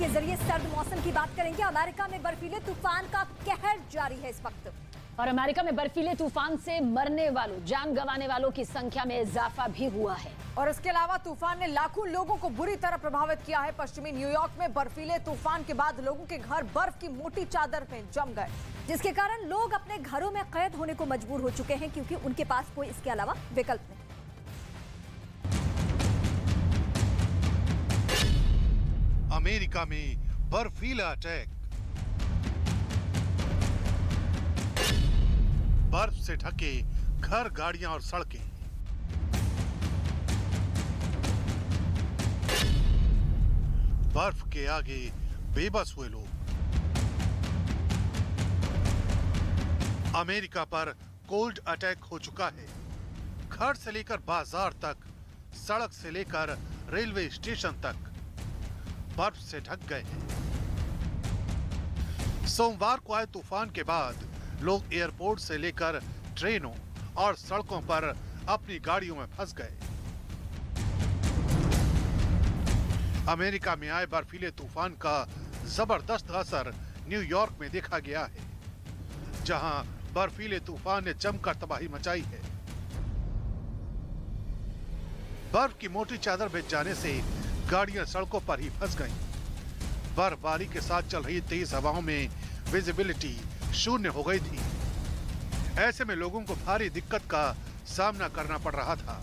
के जरिए सर्द मौसम की बात करेंगे। अमेरिका में बर्फीले तूफान का कहर जारी है इस वक्त, और अमेरिका में बर्फीले तूफान से मरने वालों, जान गंवाने वालों की संख्या में इजाफा भी हुआ है। और इसके अलावा तूफान ने लाखों लोगों को बुरी तरह प्रभावित किया है। पश्चिमी न्यूयॉर्क में बर्फीले तूफान के बाद लोगों के घर बर्फ की मोटी चादर में जम गए, जिसके कारण लोग अपने घरों में कैद होने को मजबूर हो चुके हैं, क्योंकि उनके पास कोई इसके अलावा विकल्प नहीं। अमेरिका में बर्फीला अटैक, बर्फ से ढके घर, गाड़ियां और सड़कें। बर्फ के आगे बेबस हुए लोग। अमेरिका पर कोल्ड अटैक हो चुका है। घर से लेकर बाजार तक, सड़क से लेकर रेलवे स्टेशन तक बर्फ से ढक गए हैं। सोमवार को आए तूफान के बाद लोग एयरपोर्ट से लेकर ट्रेनों और सड़कों पर अपनी गाड़ियों में फंस गए। अमेरिका में आए बर्फीले तूफान का जबरदस्त असर न्यूयॉर्क में देखा गया है, जहां बर्फीले तूफान ने जमकर तबाही मचाई है। बर्फ की मोटी चादर बिछ जाने से गाड़ियां सड़कों पर ही फंस गईं। बर्फबारी के साथ चल रही तेज हवाओं में विजिबिलिटी शून्य हो गई थी। ऐसे में लोगों को भारी दिक्कत का सामना करना पड़ रहा था।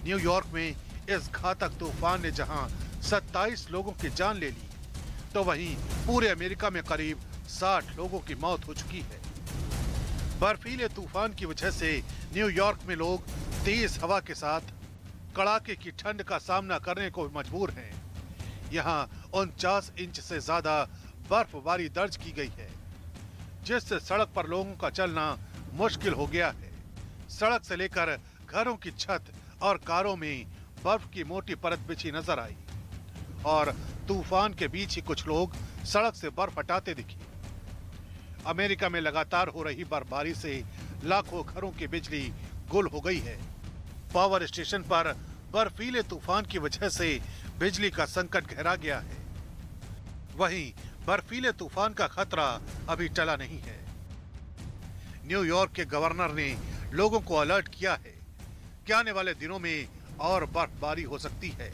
न्यूयॉर्क में इस घातक तूफान ने जहां 27 लोगों की जान ले ली, तो वहीं पूरे अमेरिका में करीब 60 लोगों की मौत हो चुकी है। बर्फीले तूफान की वजह से न्यूयॉर्क में लोग तेज हवा के साथ कड़ाके की ठंड का सामना करने को मजबूर हैं। यहां 49 इंच से ज्यादा बर्फबारी दर्ज की गई है, जिससे सड़क पर लोगों का चलना मुश्किल हो गया है। सड़क से लेकर घरों की छत और कारों में बर्फ की मोटी परत बिछी नजर आई, और तूफान के बीच ही कुछ लोग सड़क से बर्फ हटाते दिखे। अमेरिका में लगातार हो रही बर्फबारी से लाखों घरों की बिजली गुल हो गई है। पावर स्टेशन पर बर्फीले तूफान की वजह से बिजली का संकट गहरा गया है। वहीं बर्फीले तूफान का खतरा अभी टला नहीं है। न्यूयॉर्क के गवर्नर ने लोगों को अलर्ट किया है कि आने वाले दिनों में और बर्फबारी हो सकती है।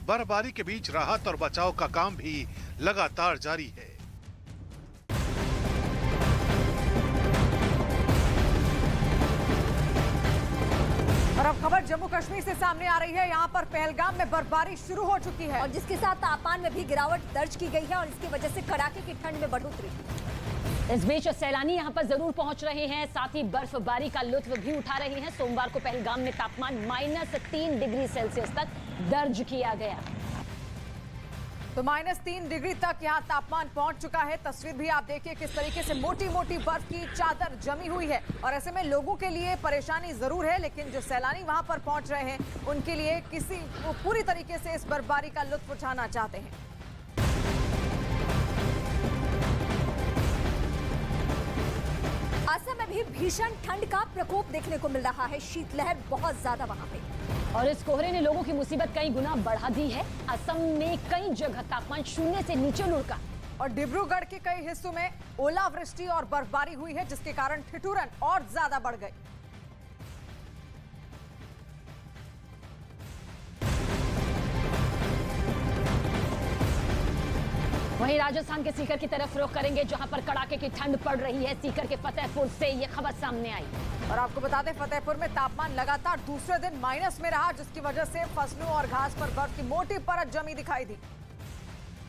बर्फबारी के बीच राहत और बचाव का काम भी लगातार जारी है। और अब खबर जम्मू कश्मीर से सामने आ रही है। यहाँ पर पहलगाम में बर्फबारी शुरू हो चुकी है, और जिसके साथ तापमान में भी गिरावट दर्ज की गई है, और इसकी वजह से कड़ाके की ठंड में बढ़ोतरी। इस बीच सैलानी यहाँ पर जरूर पहुंच रहे हैं, साथ ही बर्फबारी का लुत्फ भी उठा रहे हैं। सोमवार को पहलगाम में तापमान -3 डिग्री सेल्सियस तक दर्ज किया गया, तो -3 डिग्री तक यहाँ तापमान पहुंच चुका है। तस्वीर भी आप देखिए किस तरीके से मोटी मोटी बर्फ की चादर जमी हुई है, और ऐसे में लोगों के लिए परेशानी जरूर है, लेकिन जो सैलानी वहां पर पहुंच रहे हैं उनके लिए वो पूरी तरीके से इस बर्फबारी का लुत्फ उठाना चाहते हैं। असम में भी भीषण ठंड का प्रकोप देखने को मिल रहा है। शीतलहर बहुत ज्यादा वहां पे, और इस कोहरे ने लोगों की मुसीबत कई गुना बढ़ा दी है। असम में कई जगह तापमान 0 से नीचे लुढ़का, और डिब्रूगढ़ के कई हिस्सों में ओलावृष्टि और बर्फबारी हुई है, जिसके कारण ठिठुरन और ज्यादा बढ़ गई। वहीं राजस्थान के सीकर की तरफ रुख करेंगे, जहां पर कड़ाके की ठंड पड़ रही है। सीकर के फतेहपुर से ये खबर सामने आई, और आपको बता दें फतेहपुर में तापमान लगातार दूसरे दिन माइनस में रहा, जिसकी वजह से फसलों और घास पर बर्फ की मोटी परत जमी दिखाई दी।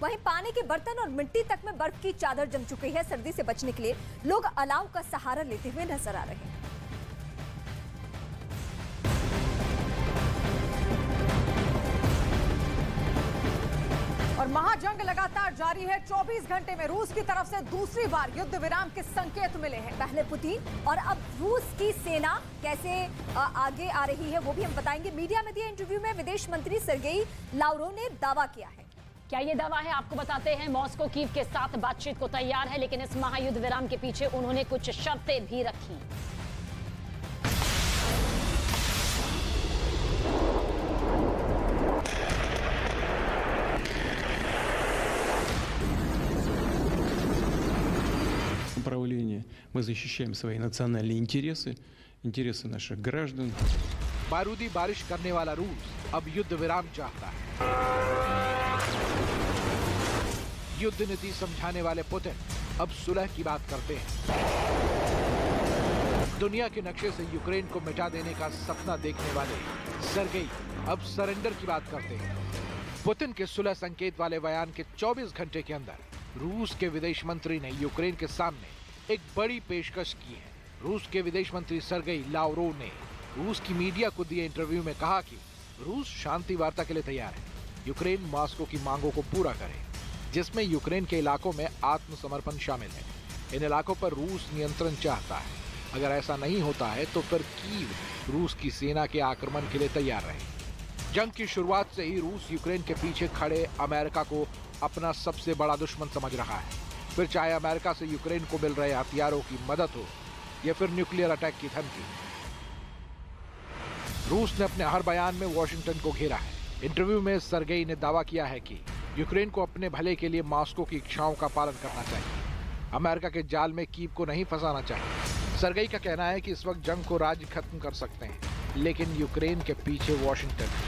वहीं पानी के बर्तन और मिट्टी तक में बर्फ की चादर जम चुकी है। सर्दी से बचने के लिए लोग अलाव का सहारा लेते हुए नजर आ रहे हैं। और महाजंग लगातार जारी है। 24 घंटे में रूस की तरफ से दूसरी बार युद्ध विराम के संकेत मिले हैं। पहले पुतिन और अब रूस की सेना कैसे आगे आ रही है वो भी हम बताएंगे। मीडिया में दिए इंटरव्यू में विदेश मंत्री सर्गेई लावरोव ने दावा किया है। क्या ये दावा है, आपको बताते हैं। मॉस्को कीव के साथ बातचीत को तैयार है, लेकिन इस महायुद्ध विराम के पीछे उन्होंने कुछ शर्तें भी रखी। направлении. Мы защищаем свои национальные интересы, интересы наших граждан. बारूदी बारिश करने वाला रूस अब युद्ध विराम चाहता है। युद्ध नीति समझाने वाले पुतिन अब सुलह की बात करते हैं। दुनिया के नक्शे से यूक्रेन को मिटा देने का सपना देखने वाले सर्गेई अब सरेंडर की बात करते हैं। पुतिन के सुलह संकेत वाले बयान के 24 घंटे के अंदर रूस के विदेश मंत्री ने यूक्रेन के सामने एक बड़ी पेशकश की है। रूस के विदेश मंत्री सर्गेई लावरोव ने रूस की मीडिया को दिए इंटरव्यू में कहा कि रूस शांति वार्ता के लिए तैयार है। यूक्रेन मॉस्को की मांगों को पूरा करे, जिसमें यूक्रेन के इलाकों में आत्मसमर्पण शामिल है। इन इलाकों पर रूस नियंत्रण चाहता है। अगर ऐसा नहीं होता है तो फिर कीव रूस की सेना के आक्रमण के लिए तैयार रहे। जंग की शुरुआत से ही रूस यूक्रेन के पीछे खड़े अमेरिका को अपना सबसे बड़ा दुश्मन समझ रहा है। फिर चाहे अमेरिका से यूक्रेन को मिल रहे हथियारों की मदद हो या फिर न्यूक्लियर अटैक की धमकी। रूस ने अपने हर बयान में वॉशिंगटन को घेरा है। इंटरव्यू में सर्गेई ने दावा किया है कि यूक्रेन को अपने भले के लिए मॉस्को की इच्छाओं का पालन करना चाहिए। अमेरिका के जाल में कीव को नहीं फंसाना चाहिए। सर्गेई का कहना है कि इस वक्त जंग को राज्य खत्म कर सकते हैं, लेकिन यूक्रेन के पीछे वॉशिंगटन है।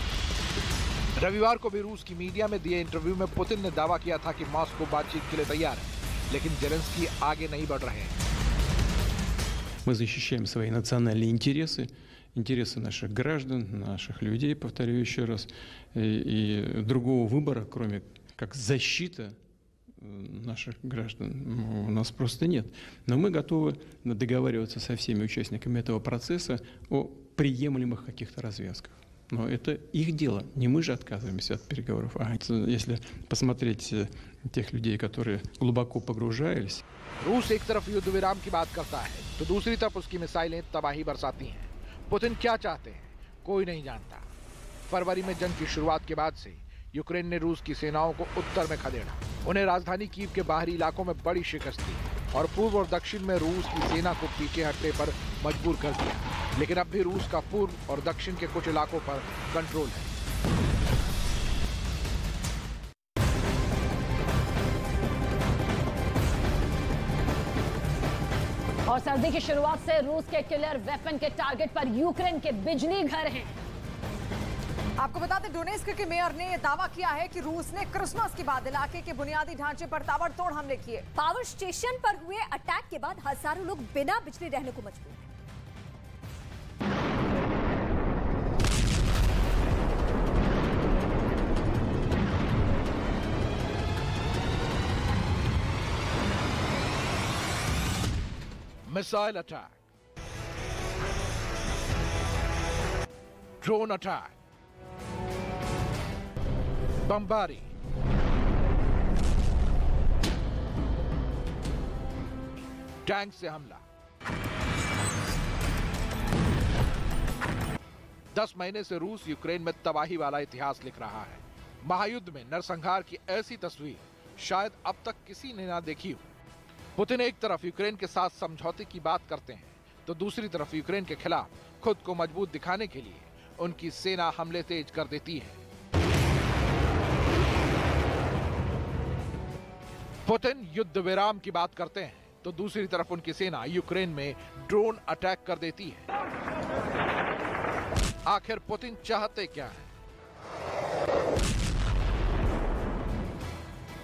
रविवार को भी रूस की मीडिया में दिए इंटरव्यू में पुतिन ने दावा किया था कि मॉस्को बातचीत के लिए तैयार है, लेकिन जेलेंस्की आगे नहीं बढ़ रहे हैं। Мы защищаем свои национальные интересы, интересы наших граждан, наших людей, повторю еще раз, и другого выбора, кроме как защита наших граждан, у нас просто нет. Но мы готовы договариваться со всеми участниками этого процесса о приемлемых каких-то развязках. Но это их дело, не мы же отказываемся от переговоров. А если посмотреть тех людей, которые глубоко погружались. रूस एक तरफ युद्ध विराम की बात करता है तो दूसरी तरफ उसकी मिसाइलें तबाही बरसाती हैं। पुतिन क्या चाहते हैं कोई नहीं जानता। फरवरी में जंग की शुरुआत के बाद से यूक्रेन ने रूस की सेनाओं को उत्तर में खदेड़ा। उन्हें राजधानी कीव के बाहरी इलाकों में बड़ी शिकस्त दी और पूर्व और दक्षिण में रूस की सेना को पीछे हटने पर मजबूर कर दिया। लेकिन अब भी रूस का पूर्व और दक्षिण के कुछ इलाकों पर कंट्रोल है। और सर्दी की शुरुआत से रूस के किलर वेपन के टारगेट पर यूक्रेन के बिजली घर हैं। आपको बता दें, डोनेस्क के मेयर ने यह दावा किया है कि रूस ने क्रिसमस के बाद इलाके के बुनियादी ढांचे पर ताबड़तोड़ हमले किए। पावर स्टेशन पर हुए अटैक के बाद हजारों लोग बिना बिजली रहने को मजबूर हैं। Missile attack, drone attack, bombarding, tank से हमला। 10 महीने से रूस यूक्रेन में तबाही वाला इतिहास लिख रहा है। महायुद्ध में नरसंहार की ऐसी तस्वीर शायद अब तक किसी ने ना देखी हो। पुतिन एक तरफ यूक्रेन के साथ समझौते की बात करते हैं तो दूसरी तरफ यूक्रेन के खिलाफ खुद को मजबूत दिखाने के लिए उनकी सेना हमले तेज कर देती है। पुतिन युद्ध विराम की बात करते हैं तो दूसरी तरफ उनकी सेना यूक्रेन में ड्रोन अटैक कर देती है। आखिर पुतिन चाहते क्या है?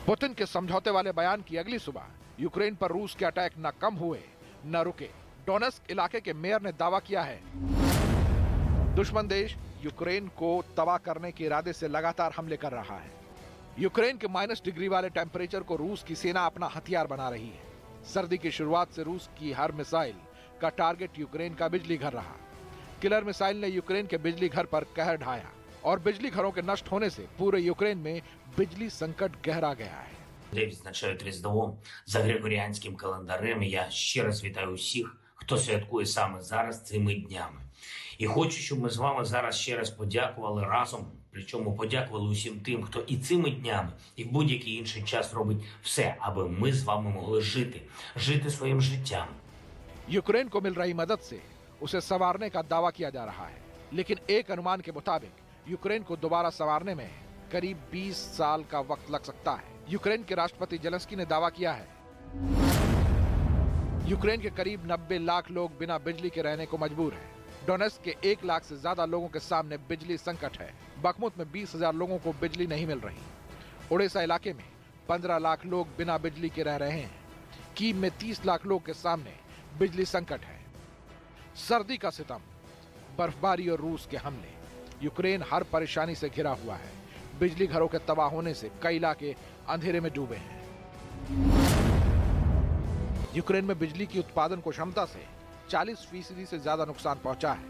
पुतिन के समझौते वाले बयान की अगली सुबह यूक्रेन पर रूस के अटैक न कम हुए न रुके। डोनेस्क इलाके के मेयर ने दावा किया है दुश्मन देश यूक्रेन को तबाह करने के इरादे से लगातार हमले कर रहा है। यूक्रेन के -डिग्री वाले टेम्परेचर को रूस की सेना अपना हथियार बना रही है। सर्दी की शुरुआत से रूस की हर मिसाइल का टारगेट यूक्रेन का बिजली घर रहा। किलर मिसाइल ने यूक्रेन के बिजली घर पर कहर ढाया और बिजली घरों के नष्ट होने से पूरे यूक्रेन में बिजली संकट गहरा गया है। Де відзначають Різдво за григоріанським календарем. Я ще раз вітаю усіх, хто святкує саме зараз цими днями. І хочу, щоб ми з вами зараз ще раз подякували разом, причому подякували усім тим, хто і цими днями, і в будь-який інший час робить все, аби ми з вами могли жити своїм життям. यूक्रेन को मिल रही मदद से उसे संवारने का दावा किया जा रहा है, लेकिन एक अनुमान के मुताबिक यूक्रेन को दोबारा संवारने में करीब 20 साल का वक्त लग सकता है। यूक्रेन के राष्ट्रपति जेलेंस्की ने दावा किया है यूक्रेन के करीब 90 लाख लोग बिना बिजली के रहने को मजबूर हैं। डोनेट्स्क के 1 लाख से ज्यादा लोगों के सामने बिजली संकट है। बखमुत में 20,000 लोगों को बिजली नहीं मिल रही। ओडेसा इलाके में 15 लाख लोग बिना बिजली के रह रहे हैं। कीव में 30 लाख लोग के सामने बिजली संकट है। सर्दी का सितम, बर्फबारी और रूस के हमले, यूक्रेन हर परेशानी से घिरा हुआ है। बिजली घरों के तबाह होने से कई इलाके अंधेरे में डूबे हैं। यूक्रेन में बिजली की उत्पादन को क्षमता से 40% से ज्यादा नुकसान पहुंचा है।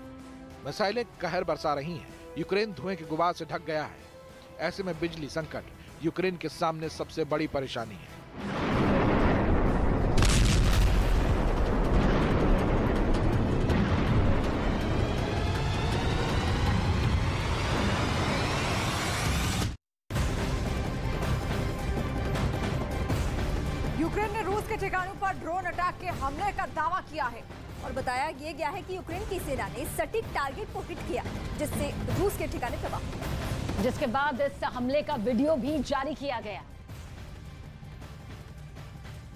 मिसाइलें कहर बरसा रही हैं। यूक्रेन धुएं के गुबार से ढक गया है। ऐसे में बिजली संकट यूक्रेन के सामने सबसे बड़ी परेशानी है। यूक्रेन ने रूस के ठिकानों पर ड्रोन अटैक के हमले का दावा किया है और बताया ये गया है कि यूक्रेन की सेना ने सटीक टारगेट को हिट किया, जिससे रूस के ठिकाने तबाह हुए। जिसके बाद इस हमले का वीडियो भी जारी किया गया।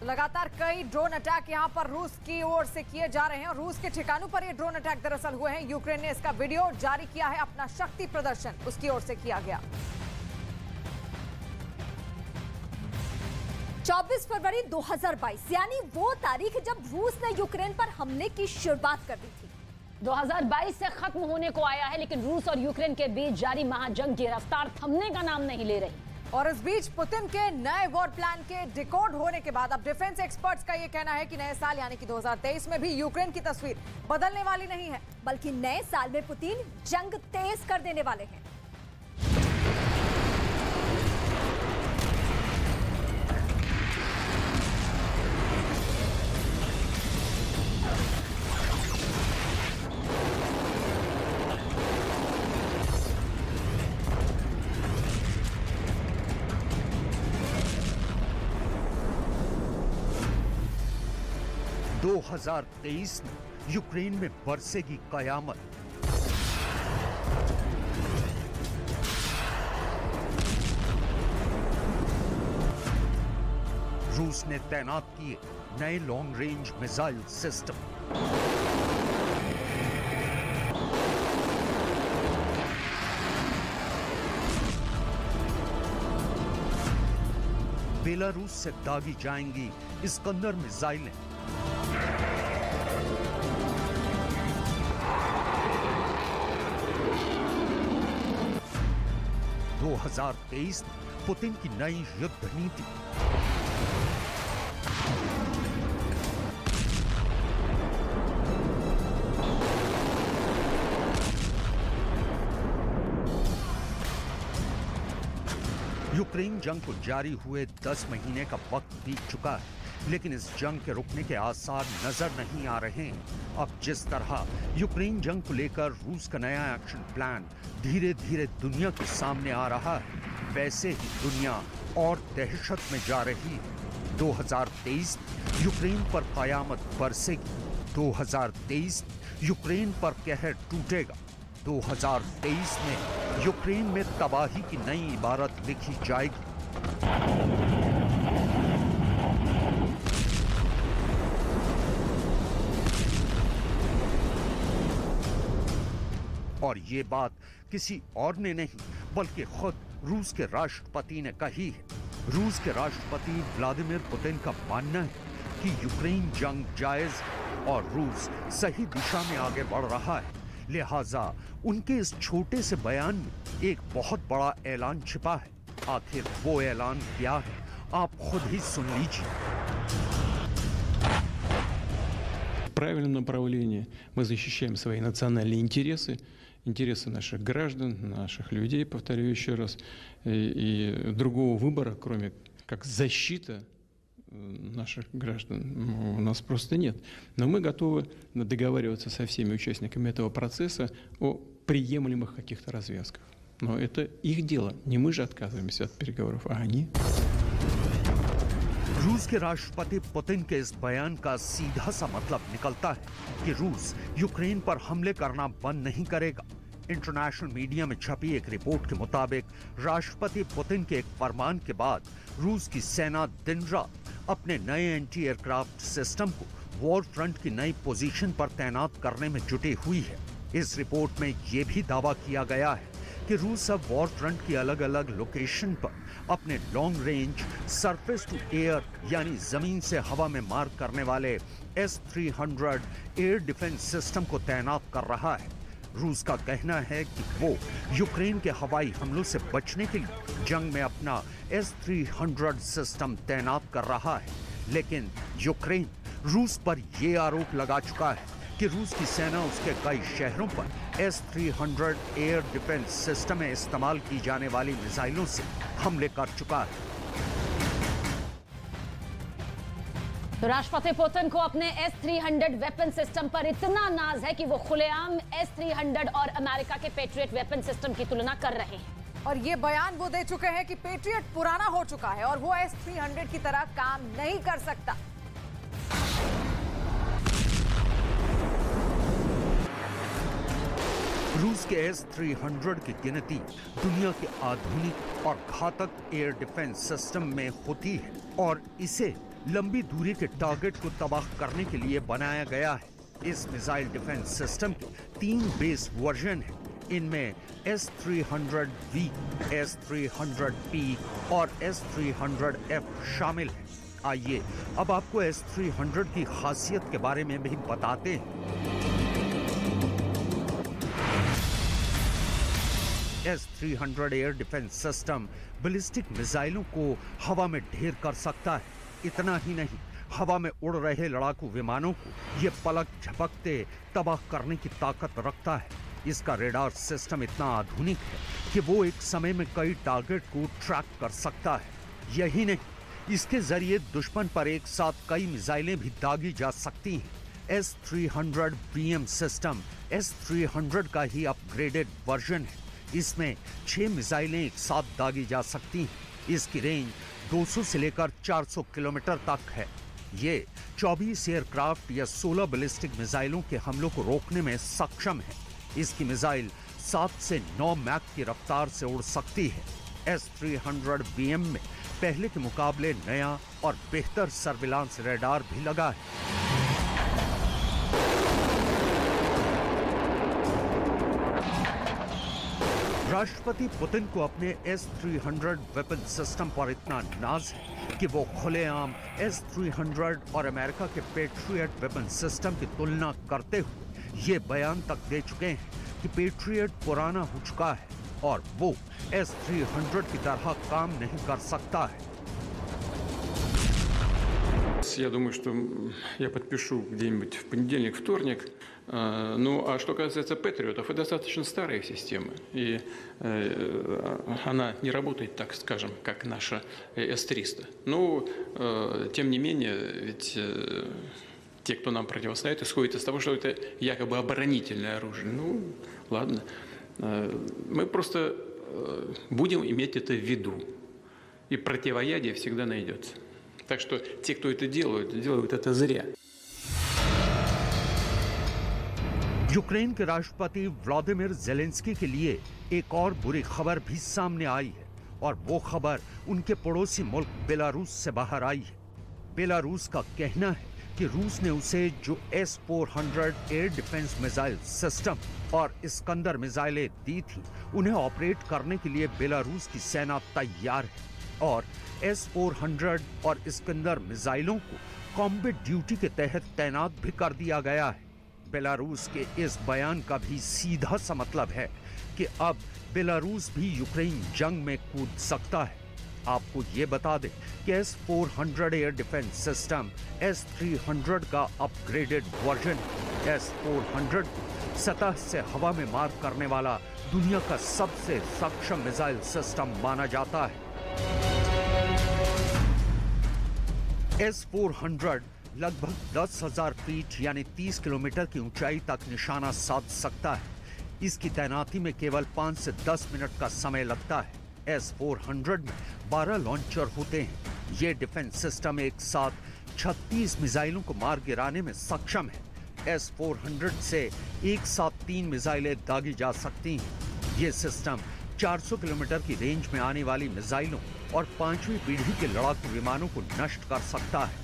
लगातार कई ड्रोन अटैक यहां पर रूस की ओर से किए जा रहे हैं और रूस के ठिकानों पर ये ड्रोन अटैक दरअसल हुए हैं। यूक्रेन ने इसका वीडियो जारी किया है। अपना शक्ति प्रदर्शन उसकी ओर से किया गया। 24 फरवरी 2022 यानी वो तारीख जब रूस ने यूक्रेन पर हमले की शुरुआत कर दी थी। 2022 से खत्म होने को आया है, लेकिन रूस और यूक्रेन के बीच जारी महाजंग की रफ्तार थमने का नाम नहीं ले रही। और इस बीच पुतिन के नए वॉर प्लान के डिकोड होने के बाद अब डिफेंस एक्सपर्ट्स का यह कहना है कि नए साल यानी कि 2023 में भी यूक्रेन की तस्वीर बदलने वाली नहीं है, बल्कि नए साल में पुतिन जंग तेज कर देने वाले हैं। दो 2023 में यूक्रेन में बरसेगी कयामत। रूस ने तैनात किए नए long range missile system. Belarus से दागी जाएंगी इस्कंदर मिसाइलें। दो 2023 पुतिन की नई युद्ध नीति। यूक्रेन जंग को जारी हुए 10 महीने का वक्त बीत चुका है, लेकिन इस जंग के रुकने के आसार नजर नहीं आ रहे हैं। अब जिस तरह यूक्रेन जंग को लेकर रूस का नया एक्शन प्लान धीरे धीरे दुनिया के सामने आ रहा है, वैसे ही दुनिया और दहशत में जा रही है। 2023 यूक्रेन पर कयामत बरसेगी। 2023 यूक्रेन पर कहर टूटेगा। 2023 में यूक्रेन में तबाही की नई इबारत लिखी जाएगी। और ये बात किसी और ने नहीं बल्कि खुद रूस के राष्ट्रपति ने कही है। रूस के राष्ट्रपति व्लादिमीर पुतिन का मानना है कि यूक्रेन जंग जायज है और रूस सही दिशा में आगे बढ़ रहा है। लिहाजा उनके इस छोटे से बयान में एक बहुत बड़ा ऐलान छिपा है। आखिर वो ऐलान क्या है, आप खुद ही सुन लीजिए। Правильном направлении мы защищаем свои национальные интересы, интересы наших граждан, наших людей, повторю еще раз, и другого выбора, кроме как защита наших граждан, у нас просто нет. Но мы готовы договариваться со всеми участниками этого процесса о приемлемых каких-то развязках. Но это их дело. Не мы же отказываемся от переговоров, а они. रूस के राष्ट्रपति पुतिन के इस बयान का सीधा सा मतलब निकलता है कि रूस यूक्रेन पर हमले करना बंद नहीं करेगा। इंटरनेशनल मीडिया में छपी एक रिपोर्ट के मुताबिक राष्ट्रपति पुतिन के एक फरमान के बाद रूस की सेना दिन रात अपने नए एंटी एयरक्राफ्ट सिस्टम को वॉर फ्रंट की नई पोजीशन पर तैनात करने में जुटी हुई है। इस रिपोर्ट में यह भी दावा किया गया है कि रूस अब वॉर फ्रंट की अलग अलग लोकेशन पर अपने long range surface to air यानी जमीन से हवा में मार करने वाले S-300 एयर डिफेंस सिस्टम को तैनात कर रहा है। रूस का कहना है कि वो यूक्रेन के हवाई हमलों से बचने के लिए जंग में अपना S-300 सिस्टम तैनात कर रहा है, लेकिन यूक्रेन रूस पर यह आरोप लगा चुका है कि रूस की सेना उसके कई शहरों पर S-300 एयर डिफेंस सिस्टम में इस्तेमाल की जाने वाली मिसाइलों से हमले कर चुका है। तो राष्ट्रपति पुतिन को अपने S-300 वेपन सिस्टम पर इतना नाज है कि वो खुलेआम S-300 और अमेरिका के पेट्रियट वेपन सिस्टम की तुलना कर रहे हैं। और ये बयान वो दे चुके हैं कि पेट्रियट पुराना हो चुका है और वो S-300 की तरह काम नहीं कर सकता। रूस के S-300 की गिनती दुनिया के आधुनिक और घातक एयर डिफेंस सिस्टम में होती है और इसे लंबी दूरी के टारगेट को तबाह करने के लिए बनाया गया है। इस मिसाइल डिफेंस सिस्टम के 3 बेस वर्जन हैं। इनमें S-300V, S-300P और S-300F शामिल हैं। आइए अब आपको S-300 की खासियत के बारे में भी बताते हैं। S-300 air defence system ballistic मिसाइलों को हवा में ढेर कर सकता है। इतना ही नहीं, हवा में उड़ रहे लड़ाकू विमानों को यह पलक झपकते तबाह करने की ताकत रखता है। इसका रेडार सिस्टम इतना आधुनिक है कि वो एक समय में कई टारगेट को ट्रैक कर सकता है। यही नहीं, इसके जरिए दुश्मन पर एक साथ कई मिसाइलें भी दागी जा सकती हैं। S-300 BM सिस्टम S-300 का ही अपग्रेडेड वर्जन है। इसमें 6 मिसाइलें एक साथ दागी जा सकती हैं। इसकी रेंज 200 से लेकर 400 किलोमीटर तक है। ये 24 एयरक्राफ्ट या 16 बैलिस्टिक मिसाइलों के हमलों को रोकने में सक्षम है। इसकी मिसाइल 7 से 9 मैक की रफ्तार से उड़ सकती है। S-300 BM में पहले के मुकाबले नया और बेहतर सर्विलांस रेडार भी लगा है। राष्ट्रपति पुतिन को अपने S-300 वेपन सिस्टम पर इतना नाज है कि वो खुलेआम S-300 और अमेरिका के पेट्रियट वेपन सिस्टम की तुलना करते हुए ये बयान तक दे चुके हैं कि पेट्रियट पुराना हो चुका है और वो S-300 की तरह काम नहीं कर सकता है। Я думаю, что я подпишу где-нибудь в понедельник, вторник. Ну, а что касается патриотов, это достаточно старая система. И она не работает, так скажем, как наша С-300. Но, тем не менее, ведь те, кто нам противостоит, исходят из того, что это якобы оборонительное оружие. Ну, ладно. Мы просто будем иметь это в виду. И противоядие всегда найдется. Так что те, кто это делают это зря. यूक्रेन के राष्ट्रपति व्लादिमीर ज़ेलेंस्की के लिए एक और बुरी खबर भी सामने आई है और वो खबर उनके पड़ोसी मुल्क बेलारूस से बाहर आई है। बेलारूस का कहना है कि रूस ने उसे जो S-400 air defence missile system और इस्कंदर मिसाइलें दी थी, उन्हें ऑपरेट करने के लिए बेलारूस की सेना तैयार है और S-400 और इस्कंदर मिसाइलों को कॉम्बैट ड्यूटी के तहत तैनात भी कर दिया गया है। बेलारूस के इस बयान का भी सीधा सा मतलब है कि अब बेलारूस भी यूक्रेन जंग में कूद सकता है। आपको ये बता दें कि S-400 air defence system S-300 का अपग्रेडेड वर्जन है। S-400 सतह से हवा में मार करने वाला दुनिया का सबसे सक्षम मिसाइल सिस्टम माना जाता है। S-400 लगभग 10,000 फीट यानी 30 किलोमीटर की ऊंचाई तक निशाना साध सकता है। इसकी तैनाती में केवल 5 से 10 मिनट का समय लगता है। S-400 में 12 लॉन्चर होते हैं। ये डिफेंस सिस्टम एक साथ 36 मिसाइलों को मार गिराने में सक्षम है। S-400 से एक साथ 3 मिसाइलें दागी जा सकती हैं। ये सिस्टम 400 किलोमीटर की रेंज में आने वाली मिसाइलों और 5वीं पीढ़ी के लड़ाकू विमानों को नष्ट कर सकता है।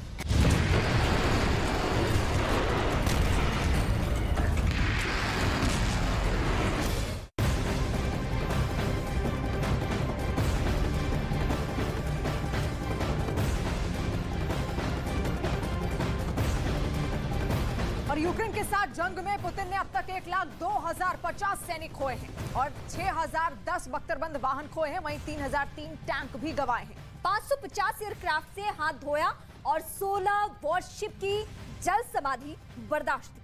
यूक्रेन के साथ जंग में पुतिन ने अब तक 1,02,050 सैनिक खोए हैं और 6,010 बख्तरबंद वाहन खोए हैं। वहीं 3,003 टैंक भी गंवाए हैं। 550 एयरक्राफ्ट से हाथ धोया और 16 वॉरशिप की जल समाधि बर्दाश्त की।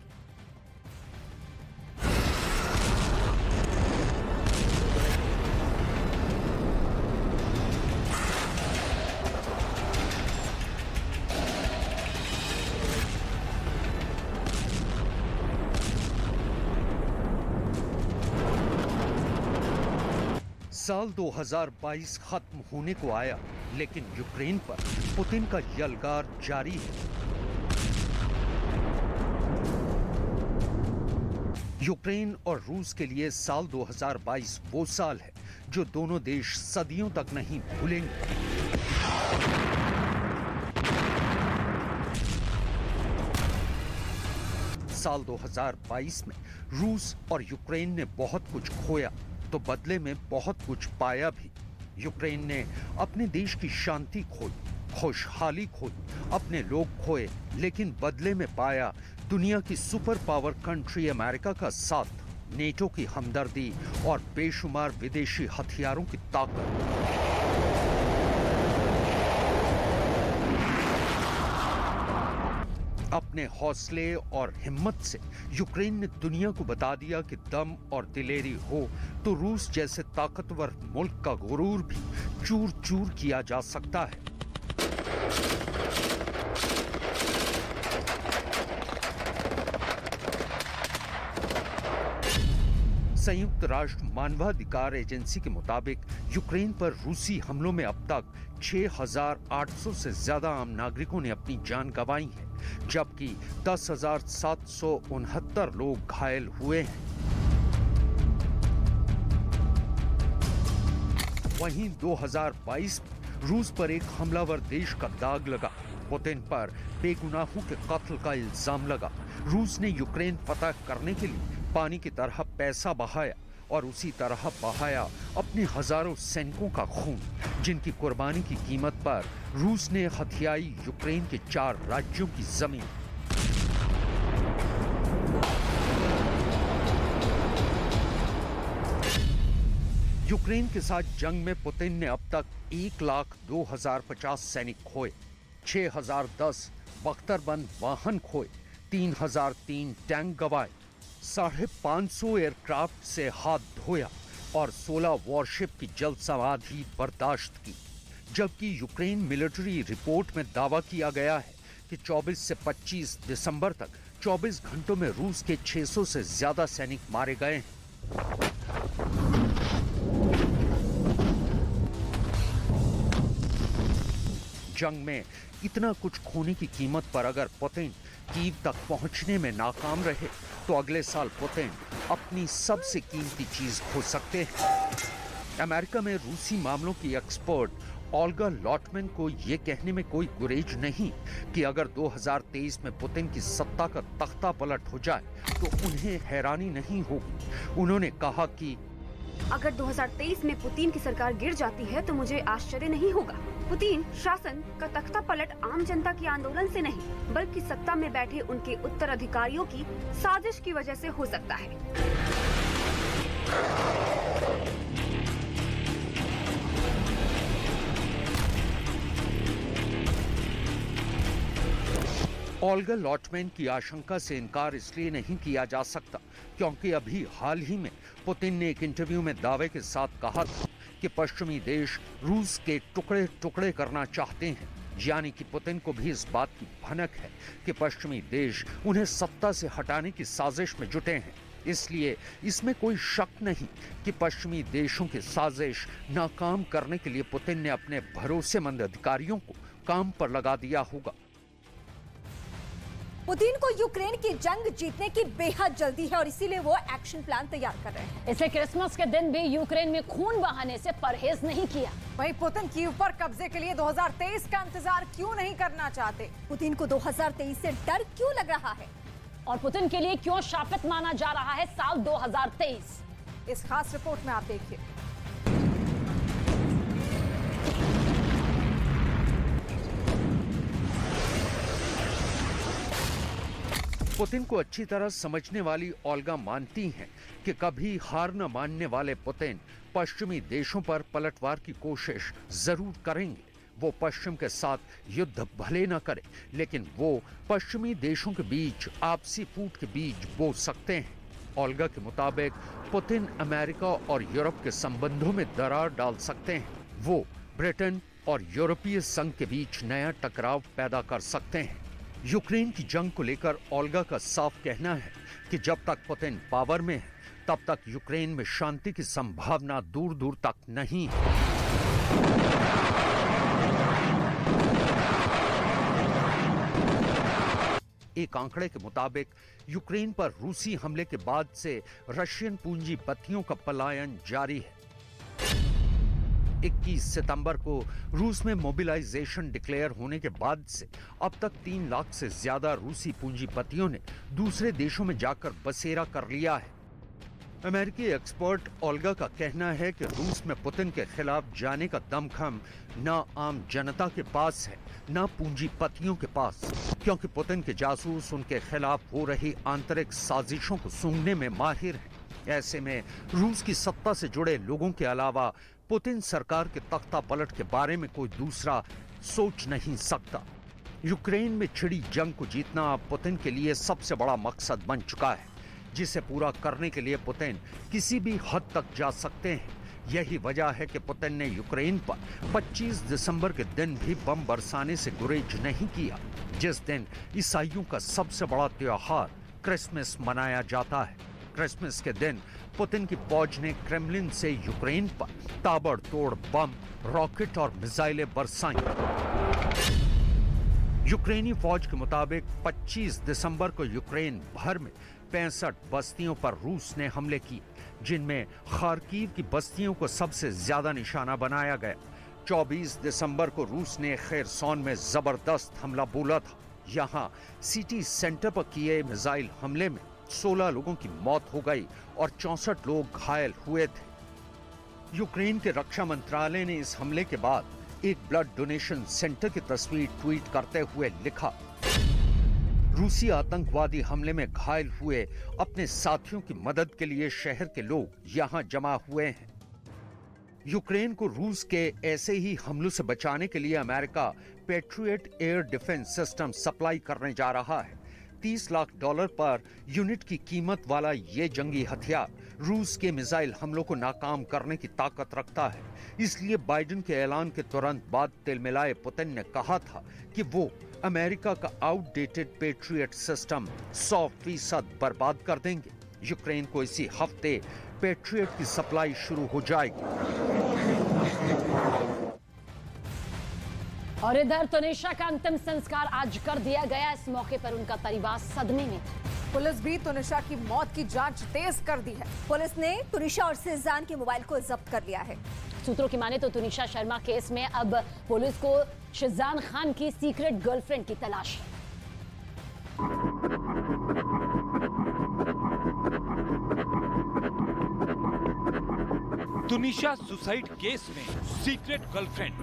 साल 2022 खत्म होने को आया, लेकिन यूक्रेन पर पुतिन का यलगार जारी है। यूक्रेन और रूस के लिए साल 2022 वो साल है जो दोनों देश सदियों तक नहीं भूलेंगे। साल 2022 में रूस और यूक्रेन ने बहुत कुछ खोया तो बदले में बहुत कुछ पाया भी। यूक्रेन ने अपने देश की शांति खोई, खुशहाली खोई, अपने लोग खोए, लेकिन बदले में पाया दुनिया की सुपर पावर कंट्री अमेरिका का साथ, नेटो की हमदर्दी और बेशुमार विदेशी हथियारों की ताकत। अपने हौसले और हिम्मत से यूक्रेन ने दुनिया को बता दिया कि दम और दिलेरी हो तो रूस जैसे ताकतवर मुल्क का गुरूर भी चूर चूर किया जा सकता है। संयुक्त राष्ट्र मानवाधिकार एजेंसी के मुताबिक यूक्रेन पर रूसी हमलों में अब तक 6,800 से ज्यादा आम नागरिकों ने अपनी जान गंवाई है, जबकि 10,769 लोग घायल हुए हैं। वहीं 2022 में रूस पर एक हमलावर देश का दाग लगा। पुतिन पर बेगुनाहों के कत्ल का इल्जाम लगा। रूस ने यूक्रेन फतह करने के लिए पानी की तरह पैसा बहाया और उसी तरह बहाया अपने हजारों सैनिकों का खून, जिनकी कुर्बानी की कीमत पर रूस ने हथियाई यूक्रेन के 4 राज्यों की जमीन। यूक्रेन के साथ जंग में पुतिन ने अब तक 1,02,050 सैनिक खोए, 6,010 बख्तरबंद वाहन खोए, 3,003 टैंक गंवाए, 550 एयरक्राफ्ट से हाथ धोया और 16 वॉरशिप की जल समाधि बर्दाश्त की। जबकि यूक्रेन मिलिट्री रिपोर्ट में दावा किया गया है कि 24 से 25 दिसंबर तक 24 घंटों में रूस के 600 से ज्यादा सैनिक मारे गए हैं। जंग में इतना कुछ खोने की कीमत पर अगर पुतिन कीव तक पहुंचने में नाकाम रहे तो अगले साल पुतिन अपनी सबसे कीमती चीज खो सकते हैं। अमेरिका में रूसी मामलों की एक्सपर्ट ओल्गा लॉटमैन को यह कहने में कोई गुरेज नहीं कि अगर 2023 में पुतिन की सत्ता का तख्ता पलट हो जाए तो उन्हें हैरानी नहीं होगी। उन्होंने कहा कि अगर 2023 में पुतिन की सरकार गिर जाती है तो मुझे आश्चर्य नहीं होगा। पुतिन शासन का तख्ता पलट आम जनता के आंदोलन से नहीं, बल्कि सत्ता में बैठे उनके उत्तराधिकारियों की साजिश की वजह से हो सकता है। ओल्गा लॉटमैन की आशंका से इनकार इसलिए नहीं किया जा सकता क्योंकि अभी हाल ही में पुतिन ने एक इंटरव्यू में दावे के साथ कहा था कि पश्चिमी देश रूस के टुकड़े टुकड़े करना चाहते हैं, यानी कि पुतिन को भी इस बात की भनक है कि पश्चिमी देश उन्हें सत्ता से हटाने की साजिश में जुटे हैं। इसलिए इसमें कोई शक नहीं कि पश्चिमी देशों की साजिश नाकाम करने के लिए पुतिन ने अपने भरोसेमंद अधिकारियों को काम पर लगा दिया होगा। पुतिन को यूक्रेन की जंग जीतने की बेहद जल्दी है और इसीलिए वो एक्शन प्लान तैयार कर रहे हैं। इसलिए क्रिसमस के दिन भी यूक्रेन में खून बहाने से परहेज नहीं किया। वहीं पुतिन कीव पर कब्जे के लिए 2023 का इंतजार क्यों नहीं करना चाहते? पुतिन को 2023 से डर क्यों लग रहा है और पुतिन के लिए क्यों शापित माना जा रहा है साल 2023? इस खास रिपोर्ट में आप देखिए। पुतिन को अच्छी तरह समझने वाली ओल्गा मानती हैं कि कभी हार न मानने वाले पुतिन पश्चिमी देशों पर पलटवार की कोशिश जरूर करेंगे। वो पश्चिम के साथ युद्ध भले न करे, लेकिन वो पश्चिमी देशों के बीच आपसी फूट के बीज बो सकते हैं। ओल्गा के मुताबिक पुतिन अमेरिका और यूरोप के संबंधों में दरार डाल सकते हैं। वो ब्रिटेन और यूरोपीय संघ के बीच नया टकराव पैदा कर सकते हैं। यूक्रेन की जंग को लेकर ओल्गा का साफ कहना है कि जब तक पुतिन पावर में है, तब तक यूक्रेन में शांति की संभावना दूर दूर तक नहीं है। एक आंकड़े के मुताबिक यूक्रेन पर रूसी हमले के बाद से रशियन पूंजीपतियों का पलायन जारी है। 21 सितंबर को रूस में मोबिलाइजेशन डिक्लेयर होने के बाद से अब तक 3 लाख से ज्यादा रूसी पूंजीपतियों ने दूसरे देशों में जाकर बसेरा कर लिया है। अमेरिकी एक्सपर्ट ओल्गा का कहना है कि रूस में पुतिन के खिलाफ जाने का दमखम न आम जनता के पास है, न पूंजीपतियों के पास, क्योंकि पुतिन के जासूस उनके खिलाफ हो रही आंतरिक साजिशों को सूंघने में माहिर हैं। ऐसे में रूस की सत्ता से जुड़े लोगों के अलावा पुतिन सरकार के तख्ता पलट के बारे में कोई दूसरा सोच नहीं सकता। यूक्रेन में छिड़ी जंग को जीतना पुतिन के लिए सबसे बड़ा मकसद बन चुका है, जिसे पूरा करने के लिए पुतिन किसी भी हद तक जा सकते हैं। यही वजह है कि पुतिन ने यूक्रेन पर 25 दिसंबर के दिन भी बम बरसाने से गुरेज नहीं किया, जिस दिन ईसाइयों का सबसे बड़ा त्योहार क्रिसमस मनाया जाता है। क्रिसमस के दिन पुतिन की फौज ने क्रेमलिन से यूक्रेन पर ताबड़तोड़ बम, रॉकेट और मिसाइलें बरसाई। यूक्रेनी फौज के मुताबिक 25 दिसंबर को यूक्रेन भर में 65 बस्तियों पर रूस ने हमले किए, जिनमें खार्किव की बस्तियों को सबसे ज्यादा निशाना बनाया गया। 24 दिसंबर को रूस ने खेरसोन में जबरदस्त हमला बोला था। यहां सिटी सेंटर पर किए मिसाइल हमले में 16 लोगों की मौत हो गई और 64 लोग घायल हुए थे। यूक्रेन के रक्षा मंत्रालय ने इस हमले के बाद एक ब्लड डोनेशन सेंटर की तस्वीर ट्वीट करते हुए लिखा, रूसी आतंकवादी हमले में घायल हुए अपने साथियों की मदद के लिए शहर के लोग यहां जमा हुए हैं। यूक्रेन को रूस के ऐसे ही हमलों से बचाने के लिए America patriot air defence system supply करने जा रहा है। $30 लाख पर यूनिट की कीमत वाला ये जंगी हथियार रूस के मिसाइल हमलों को नाकाम करने की ताकत रखता है। इसलिए बाइडेन के ऐलान के तुरंत बाद तिलमिलाए पुतिन ने कहा था कि वो अमेरिका का आउटडेटेड पैट्रियट सिस्टम 100% बर्बाद कर देंगे। यूक्रेन को इसी हफ्ते पैट्रियट की सप्लाई शुरू हो जाएगी। और इधर तुनिशा का अंतिम संस्कार आज कर दिया गया। इस मौके पर उनका परिवार सदमे में था। पुलिस भी तुनिशा की मौत की जांच तेज कर दी है। पुलिस ने तुनिशा और शेजान के मोबाइल को जब्त कर लिया है। सूत्रों की माने तो तुनिशा शर्मा केस में अब पुलिस को शेजान खान की सीक्रेट गर्लफ्रेंड की तलाश है। तुनिशा सुसाइड केस में सीक्रेट गर्लफ्रेंड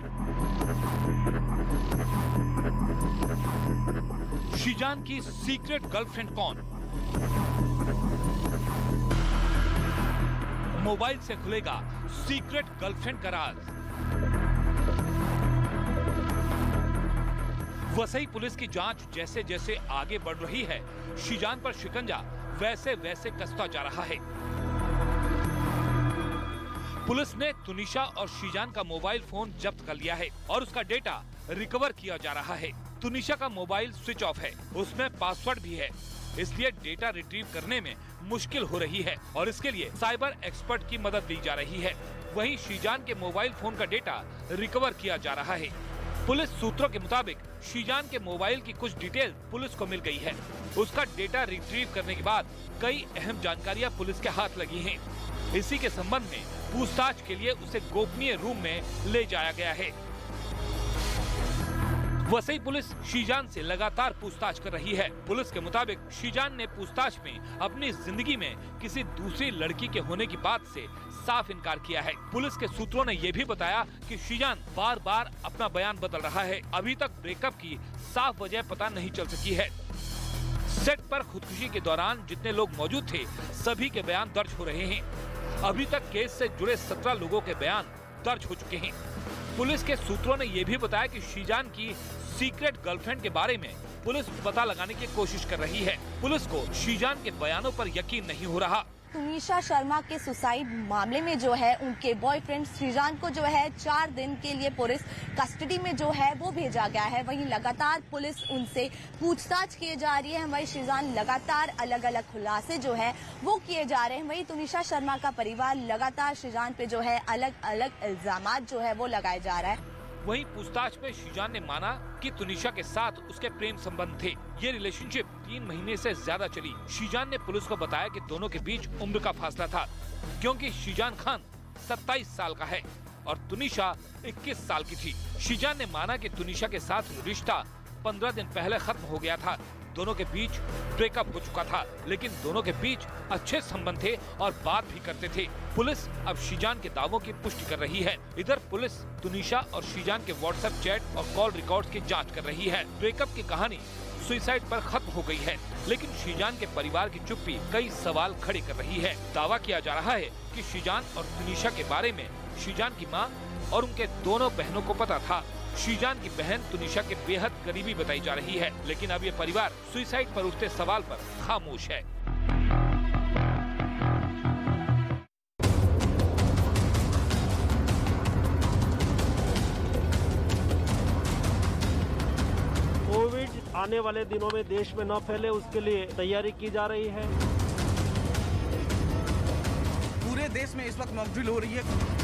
शीजान की सीक्रेट गर्लफ्रेंड कौन? मोबाइल से खुलेगा सीक्रेट गर्लफ्रेंड का राज। वसई पुलिस की जांच जैसे जैसे आगे बढ़ रही है, शीजान पर शिकंजा वैसे वैसे कसता जा रहा है। पुलिस ने तुनिशा और शीजान का मोबाइल फोन जब्त कर लिया है और उसका डेटा रिकवर किया जा रहा है। तुनिशा का मोबाइल स्विच ऑफ है, उसमें पासवर्ड भी है, इसलिए डेटा रिट्रीव करने में मुश्किल हो रही है और इसके लिए साइबर एक्सपर्ट की मदद ली जा रही है। वहीं शीजान के मोबाइल फोन का डेटा रिकवर किया जा रहा है। पुलिस सूत्रों के मुताबिक शीजान के मोबाइल की कुछ डिटेल पुलिस को मिल गई है। उसका डेटा रिट्रीव करने के बाद कई अहम जानकारियां पुलिस के हाथ लगी हैं। इसी के संबंध में पूछताछ के लिए उसे गोपनीय रूम में ले जाया गया है। वसई पुलिस शीजान से लगातार पूछताछ कर रही है। पुलिस के मुताबिक शीजान ने पूछताछ में अपनी जिंदगी में किसी दूसरी लड़की के होने की बात से साफ इनकार किया है। पुलिस के सूत्रों ने यह भी बताया कि शीजान बार बार अपना बयान बदल रहा है। अभी तक ब्रेकअप की साफ वजह पता नहीं चल सकी है। सेट पर खुदकुशी के दौरान जितने लोग मौजूद थे सभी के बयान दर्ज हो रहे हैं। अभी तक केस से जुड़े 17 लोगों के बयान दर्ज हो चुके हैं। पुलिस के सूत्रों ने यह भी बताया कि शीजान की सीक्रेट गर्लफ्रेंड के बारे में पुलिस पता लगाने की कोशिश कर रही है। पुलिस को शीजान के बयानों पर यकीन नहीं हो रहा। तुनिशा शर्मा के सुसाइड मामले में जो है उनके बॉयफ्रेंड शीजान को जो है 4 दिन के लिए पुलिस कस्टडी में जो है वो भेजा गया है। वहीं लगातार पुलिस उनसे पूछताछ की जा रही है। वहीं शीजान लगातार अलग अलग खुलासे जो है वो किए जा रहे हैं। वहीं तुनिशा शर्मा का परिवार लगातार शीजान पे जो है अलग अलग इल्जामात जो है वो लगाए जा रहा है। वहीं पूछताछ में शीजान ने माना कि तुनिशा के साथ उसके प्रेम संबंध थे। ये रिलेशनशिप 3 महीने से ज्यादा चली। शीजान ने पुलिस को बताया कि दोनों के बीच उम्र का फासला था, क्योंकि शीजान खान 27 साल का है और तुनिशा 21 साल की थी। शीजान ने माना कि तुनिशा के साथ रिश्ता 15 दिन पहले खत्म हो गया था। दोनों के बीच ब्रेकअप हो चुका था, लेकिन दोनों के बीच अच्छे संबंध थे और बात भी करते थे। पुलिस अब शीजान के दावों की पुष्टि कर रही है। इधर पुलिस तुनिशा और शीजान के व्हाट्सएप चैट और कॉल रिकॉर्ड्स की जांच कर रही है। ब्रेकअप की कहानी सुसाइड पर खत्म हो गई है, लेकिन शीजान के परिवार की चुप्पी कई सवाल खड़े कर रही है। दावा किया जा रहा है कि शीजान और तुनिशा के बारे में शीजान की मां और उनके दोनों बहनों को पता था। शीजान की बहन तुनिशा के बेहद करीबी बताई जा रही है, लेकिन अब ये परिवार सुसाइड पर उठते सवाल पर खामोश है। कोविड आने वाले दिनों में देश में न फैले, उसके लिए तैयारी की जा रही है। पूरे देश में इस वक्त मॉक ड्रिल हो रही है।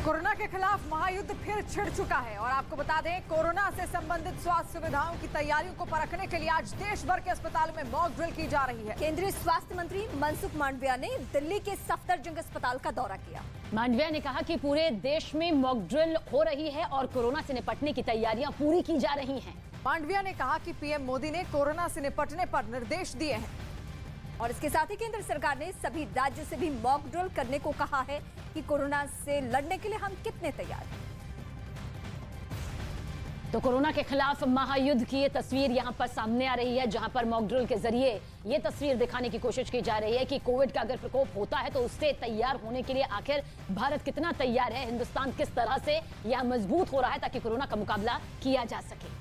कोरोना के खिलाफ महायुद्ध फिर छिड़ चुका है और आपको बता दें, कोरोना से संबंधित स्वास्थ्य सुविधाओं की तैयारियों को परखने के लिए आज देश भर के अस्पतालों में मॉक ड्रिल की जा रही है। केंद्रीय स्वास्थ्य मंत्री मनसुख मांडविया ने दिल्ली के सफदरजंग अस्पताल का दौरा किया। मांडविया ने कहा कि पूरे देश में मॉक ड्रिल हो रही है और कोरोना से निपटने की तैयारियां पूरी की जा रही हैं। मांडविया ने कहा कि पीएम मोदी ने कोरोना से निपटने पर निर्देश दिए हैं और इसके साथ ही केंद्र सरकार ने सभी राज्यों से भी मॉक ड्रिल करने को कहा है कि कोरोना से लड़ने के लिए हम कितने तैयार हैं। तो कोरोना के खिलाफ महायुद्ध की ये तस्वीर यहां पर सामने आ रही है, जहां पर मॉक ड्रिल के जरिए ये तस्वीर दिखाने की कोशिश की जा रही है कि कोविड का अगर प्रकोप होता है तो उससे तैयार होने के लिए आखिर भारत कितना तैयार है, हिंदुस्तान किस तरह से यह मजबूत हो रहा है ताकि कोरोना का मुकाबला किया जा सके।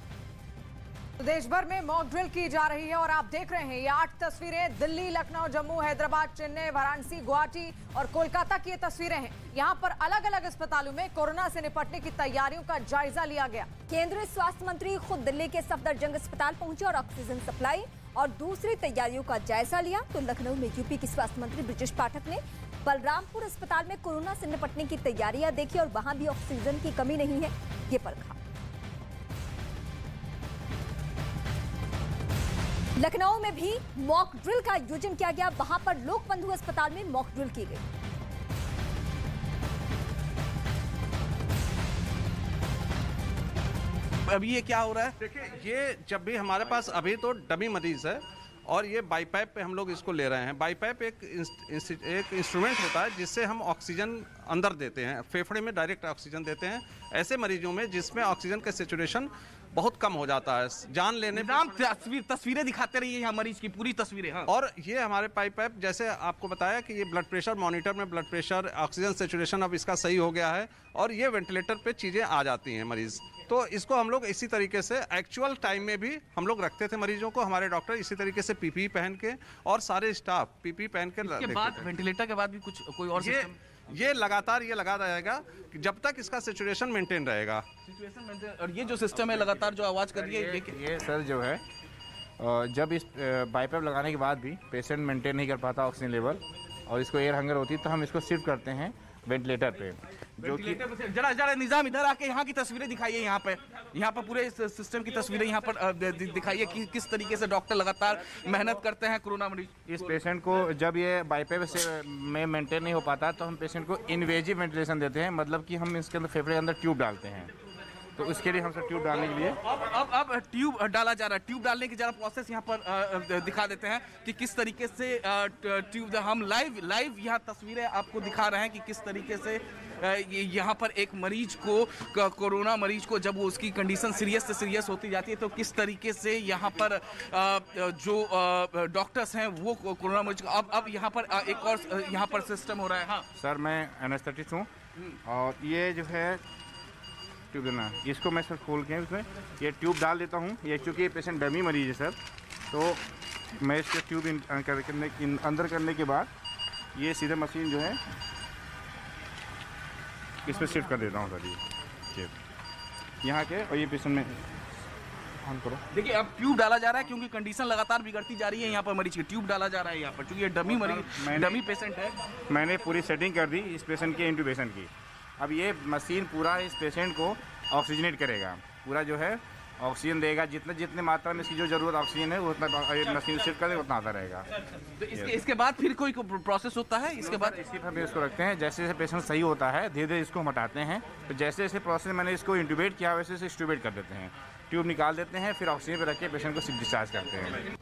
तो देश भर में मॉक ड्रिल की जा रही है और आप देख रहे हैं ये 8 तस्वीरें दिल्ली, लखनऊ, जम्मू, हैदराबाद, चेन्नई, वाराणसी, गुवाहाटी और कोलकाता की ये तस्वीरें हैं। यहाँ पर अलग अलग अस्पतालों में कोरोना से निपटने की तैयारियों का जायजा लिया गया। केंद्रीय स्वास्थ्य मंत्री खुद दिल्ली के सफदरजंग अस्पताल पहुंचे और ऑक्सीजन सप्लाई और दूसरी तैयारियों का जायजा लिया। तो लखनऊ में यूपी के स्वास्थ्य मंत्री ब्रजेश पाठक ने बलरामपुर अस्पताल में कोरोना से निपटने की तैयारियां देखी और वहां भी ऑक्सीजन की कमी नहीं है, ये परखा। लखनऊ में भी मॉक ड्रिल का आयोजन किया गया। वहां पर लोक बंधु अस्पताल में मॉक ड्रिल की गई। अभी ये क्या हो रहा है, देखिए ये जब भी हमारे पास अभी तो डमी मरीज है और ये बाईपाइप पे हम लोग इसको ले रहे हैं। बाईपाइप एक इंस्ट्रूमेंट होता है जिससे हम ऑक्सीजन अंदर देते हैं, फेफड़े में डायरेक्ट ऑक्सीजन देते हैं ऐसे मरीजों में जिसमें ऑक्सीजन का सैचुरेशन बहुत कम हो जाता है, जान लेने तस्वीरें दिखाते रहिए यहाँ मरीज की पूरी तस्वीरें। हाँ। और ये हमारे पाइप जैसे आपको बताया कि ये ब्लड प्रेशर मॉनिटर में ब्लड प्रेशर, ऑक्सीजन सैचुरेशन अब इसका सही हो गया है और ये वेंटिलेटर पे चीज़ें आ जाती हैं मरीज। तो इसको हम लोग इसी तरीके से एक्चुअल टाइम में भी हम लोग रखते थे मरीजों को, हमारे डॉक्टर इसी तरीके से पीपीई पहन के और सारे स्टाफ पीपीई पहन के बाद वेंटिलेटर के बाद भी कुछ कोई और ये लगातार ये लगा रहेगा कि जब तक इसका सिचुएशन मेंटेन रहेगा। और ये जो सिस्टम है लगातार जो आवाज़ कर रही है ये सर जो है जब इस बाईपाइप लगाने के बाद भी पेशेंट मेंटेन नहीं कर पाता ऑक्सीजन लेवल और इसको एयर हंगर होती है तो हम इसको शिफ्ट करते हैं वेंटिलेटर पे, जो कि जरा निजाम इधर आके यहाँ की तस्वीरें दिखाइए। यहाँ पर पूरे सिस्टम की तस्वीरें यहाँ पर दिखाइए कि किस तरीके से डॉक्टर लगातार मेहनत करते हैं कोरोना मरीज। इस पेशेंट को जब ये बाईपाइप से में मेंटेन नहीं हो पाता तो हम पेशेंट को इन्वेजिव वेंटिलेशन देते हैं, मतलब कि हम इसके अंदर फेफड़े के अंदर ट्यूब डालते हैं तो उसके लिए हम सब ट्यूब डालने के लिए अब ट्यूब डाला जा रहा है। ट्यूब डालने की जरा प्रोसेस यहाँ पर दिखा देते हैं कि किस तरीके से ट्यूब, हम लाइव यहाँ तस्वीरें आपको दिखा रहे हैं कि किस तरीके से यहाँ पर एक मरीज को, कोरोना मरीज को, जब वो उसकी कंडीशन सीरियस से सीरियस होती जाती है तो किस तरीके से यहाँ पर जो डॉक्टर्स हैं वो कोरोना मरीज को, अब यहाँ पर एक और यहाँ पर सिस्टम हो रहा है। हाँ सर, मैं एनेस्थेटिस्ट हूँ और ये जो है ट्यूब देना, इसको मैं सर खोल के उसमें ये ट्यूब डाल देता हूँ। ये चूँकि ये पेशेंट डमी मरीज है सर, तो मैं इसके ट्यूब अंदर करने के बाद ये सीधे मशीन जो है इसमें शिफ्ट कर देता हूँ सर। ये यहाँ के, और ये पेशेंट में ऑन करो। देखिए अब ट्यूब डाला जा रहा है क्योंकि कंडीशन लगातार बिगड़ती जा रही है यहाँ पर मरीज की। ट्यूब डाला जा रहा है यहाँ पर क्योंकि ये डमी मरीज, डमी पेशेंट है। मैंने पूरी सेटिंग कर दी इस पेशेंट के इंट्यूबेशन की। अब ये मशीन पूरा इस पेशेंट को ऑक्सीजनेट करेगा, पूरा जो है ऑक्सीजन देगा, जितने मात्रा में इसकी जो जरूरत ऑक्सीजन है वो उतना मशीन शिफ्ट कर उतना आता रहेगा। तो इसके बाद फिर कोई प्रोसेस होता है? इसके बाद इसी पर हम इसको रखते हैं, जैसे जैसे पेशेंट सही होता है धीरे धीरे इसको हम हटाते हैं। तो जैसे जैसे प्रोसेस मैंने इसको इंट्यूबेट किया वैसे वैसे एक्सट्यूबेट कर देते हैं, ट्यूब निकाल देते हैं, फिर ऑक्सीजन पर रख के पेशेंट को डिस्चार्ज करते हैं।